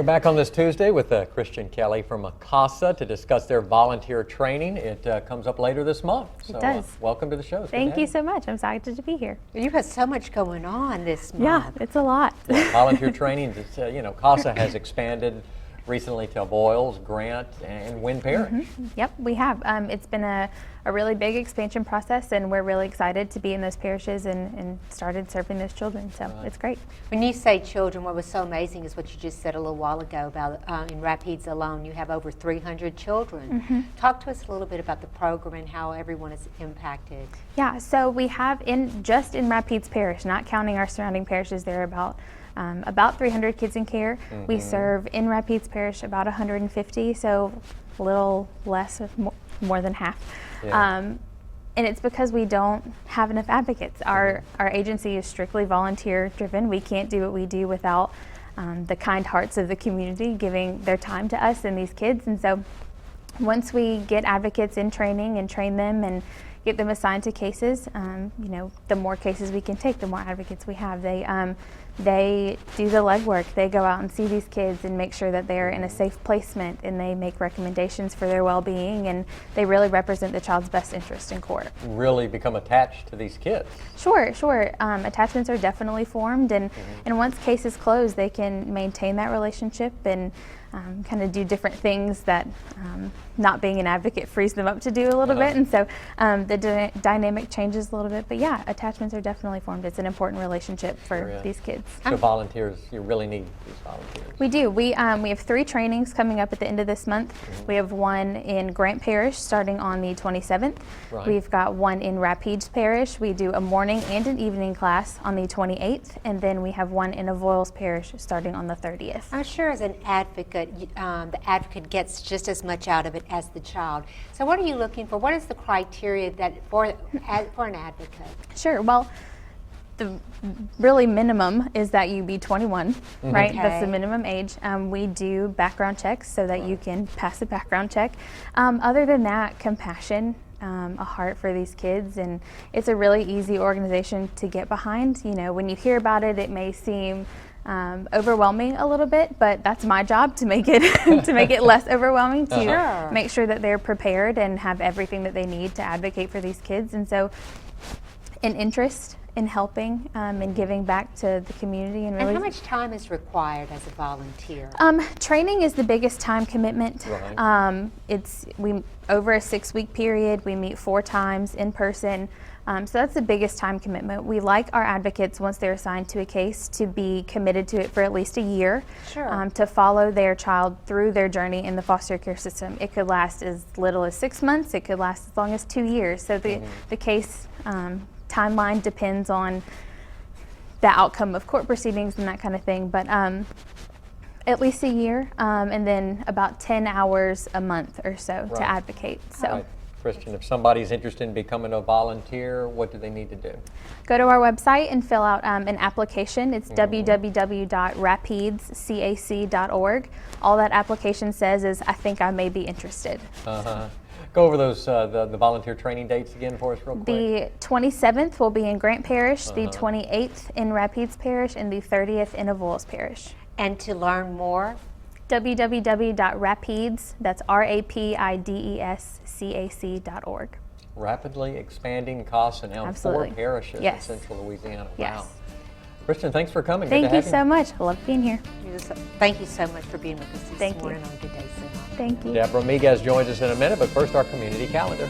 We're back on this Tuesday with Christian Kelly from CASA to discuss their volunteer training. It comes up later this month. So, it does. Welcome to the show. Thank you so much. I'm excited to be here. You have so much going on this month. Yeah, it's a lot. Yeah, volunteer training, CASA has expanded recently to Boyles, Grant, and Wynn Parish. Yep, we have. It's been a really big expansion process, and we're really excited to be in those parishes and started serving those children, so it's great. When you say children, what was so amazing is what you just said a little while ago about in Rapides alone, you have over 300 children. Talk to us a little bit about the program and how everyone is impacted. Yeah, so we have just in Rapides Parish, not counting our surrounding parishes, there are about 300 kids in care. We serve in Rapides Parish about 150, so a little less, more than half. Yeah. And it's because we don't have enough advocates. Our agency is strictly volunteer driven. We can't do what we do without the kind hearts of the community giving their time to us and these kids. And so once we get advocates in training and train them and get them assigned to cases, the more cases we can take, the more advocates we have. They do the legwork. They go out and see these kids and make sure that they're in a safe placement, and they make recommendations for their well-being, and they really represent the child's best interest in court. Really become attached to these kids. Sure. Attachments are definitely formed, and once cases close, they can maintain that relationship and kind of do different things that not being an advocate frees them up to do a little bit, and so the dynamic changes a little bit. But yeah, attachments are definitely formed. It's an important relationship for these kids. So volunteers, you really need these volunteers. We do. We have 3 trainings coming up at the end of this month. We have one in Grant Parish starting on the 27th. Right. We've got one in Rapides Parish. We do a morning and an evening class on the 28th, and then we have one in Avoyelles Parish starting on the 30th. I'm sure as an advocate, the advocate gets just as much out of it as the child. So what are you looking for? What is the criteria that for an advocate? Sure. Well, the really minimum is that you be 21, right? Okay. That's the minimum age. We do background checks so that you can pass a background check. Other than that, compassion, a heart for these kids, and it's a really easy organization to get behind. When you hear about it, it may seem overwhelming a little bit, but that's my job to make it less overwhelming, to make sure that they're prepared and have everything that they need to advocate for these kids. And so an interest in helping and giving back to the community. And really, how much time is required as a volunteer? Training is the biggest time commitment. Right. We over a 6-week period. We meet 4 times in person. So that's the biggest time commitment. We like our advocates, once they're assigned to a case, to be committed to it for at least a year, to follow their child through their journey in the foster care system. It could last as little as 6 months. It could last as long as 2 years. So the case timeline depends on the outcome of court proceedings and that kind of thing, but at least a year, and then about 10 hours a month or so to advocate. So. Right. Christian, if somebody's interested in becoming a volunteer, what do they need to do? Go to our website and fill out an application. It's www.rapidescac.org. All that application says is, I think I may be interested. Go over those the volunteer training dates again for us real quick. The 27th will be in Grant Parish, the 28th in Rapides Parish, and the 30th in Avoyelles Parish. And to learn more, www.rapides, that's RAPIDESCAC.org. Rapidly expanding CASA now in 4 parishes in Central Louisiana. Wow. Christian, thanks for coming. Thank you so much. I love being here. Thank you so much for being with us this morning on Good Day Cinema. Thank you. Deborah Miguez joins us in a minute, but first our community calendar.